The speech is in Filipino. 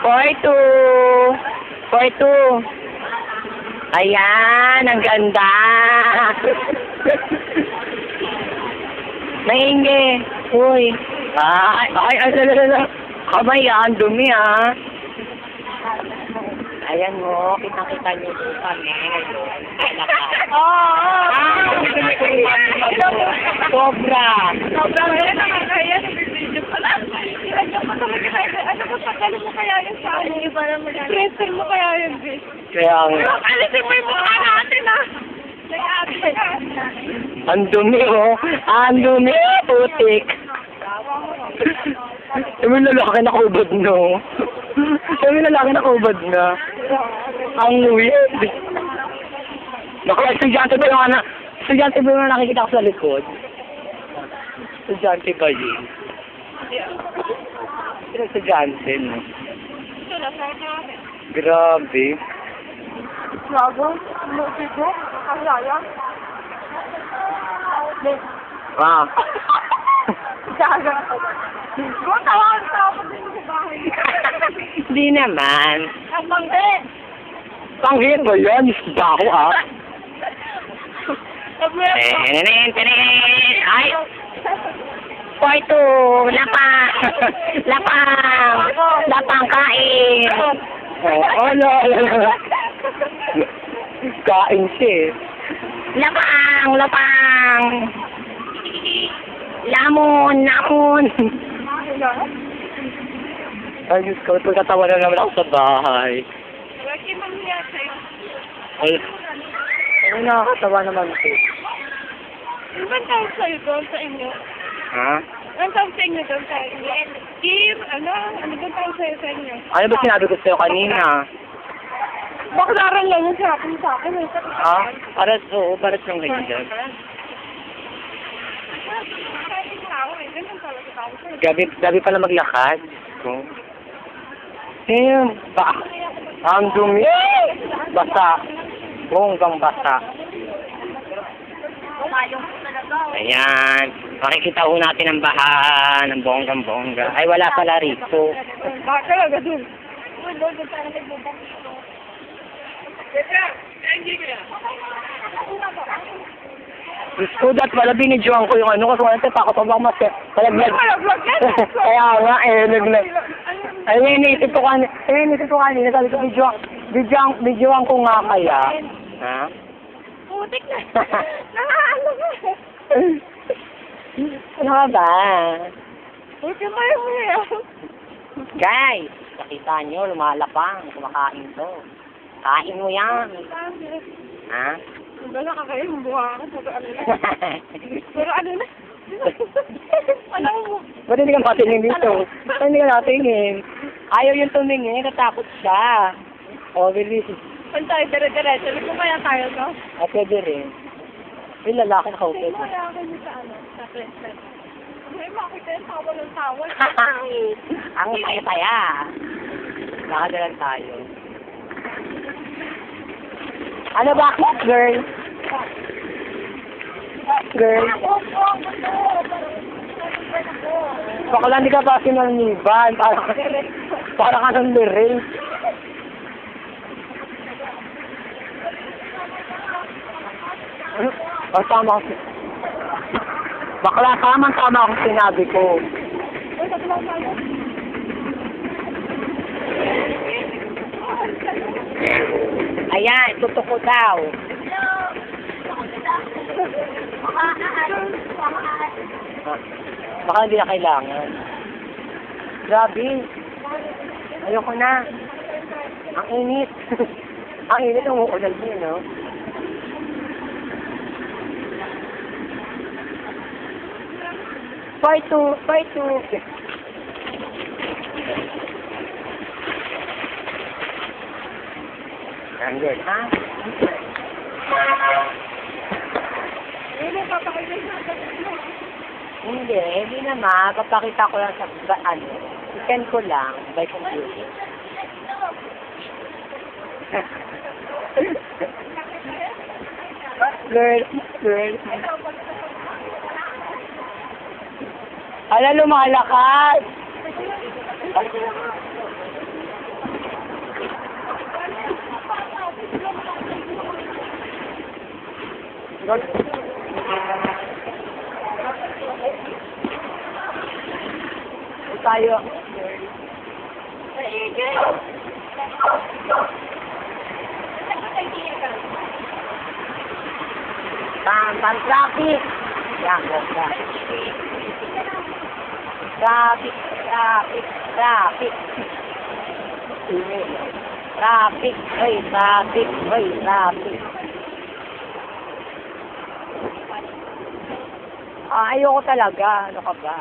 4-2. 4-2. Ayan, ang ganda. Naingi. Uy. Ay, kamay yan, dumi ah. Ayan mo, kita-kita niyo po kami ngayon. Sobra. Sobra ngayon naman kaya nabibidyo pala. Ano mo talaga kaya? Ano mo pagkano mo kaya yun sa akin? Pressure mo kaya yun, bitch? Kaya nga. Alisin mo yung mukha natin, ah! Nag-aabi ka. Ang dumi oh. Ang dumi, putik. May lalaki na kubad no. May lalaki na kubad na. Ang weird. Naku, estudyante ba yung anak? Estudyante ba yung nakikita ko sa likod? Estudyante ba yun? Sino estudyante no? Ito na, sa akin. Grabe. Gago? Musiko? Kasaya? Ah. Gago. Kung tawag tapos dito sa bahay. Hindi naman. Ang bangke! Panghit ba yan? Isda ako ah. Ay! 4-2! Lapang! Lapang! Lapang kain! Oh, no! Kain siya eh. Lapang! Lapang! Lamon! Lamon! Ay, Diyos ko, pagkatawa na naman ako sa bahay. Lucky man niya sa'yo. Ay, nakakatawa naman ito. Ano ba tawag sa'yo doon sa inyo? Ha? Ano tawag sa inyo doon sa inyo? Kim, ano? Ano ba tawag sa'yo sa inyo? Ano ba sinabi ko sa'yo kanina? Baklaran lang yung sabi sa akin. Ha? Paras, oo, paras lang ganyan. Gabi pala maglakad. Oh. Damn, ang dumi. Basa. Hanggang basa. Ayan. Makikita ho natin ang baha ng bonggang-bongga. Ay, wala pala rito. Bakit talaga dun? Diyos ko, dat pala binidyoan ko yung ano kasi wala tayo takot ako mas palaglag. Kaya nga eh, naglag. Ay, iniisip ko kanina, sabi ko videoan ko nga kaya. Ha? Putik na. Nakaano ka. Ano ka ba? Putik mo yung mga. Guys, nakita nyo, lumalapang, kumakain to. Kain mo yan. Ha? Wala ka kayo, mbuha ako. Pero ano na? Alam mo. Ba't hindi ka patingin dito? Ba't hindi ka natingin? Ayaw yung tumingin, natakot siya. O, bilis. Saan tayo? Dire-diretso. Ano kaya tayo to? Ah, pwede rin. May lalaki na kaupit. Wala ako nyo sa ano? Sa friend. May makita yung tawa ng tawa. Ang saya-saya. Nakadalan tayo. Ano ba, girl? Girl? Baka lang di ka pa sinaniban. Para ka ng lirin. O, tama ako. Bakla, tama ako sinabi ko. Ayan, tutok ko daw. Baka hindi na kailangan. Grabe. Ayoko na. Ang init. Ang init ang uulan din, no? Fight to. I'm good, ha? Hindi naman. Papakita ko lang sa, send ko lang by computer. Girl. Ala, lumalakad. Tayo. Traffic. Yan. Traffic. Ayoko talaga. Ano ka ba?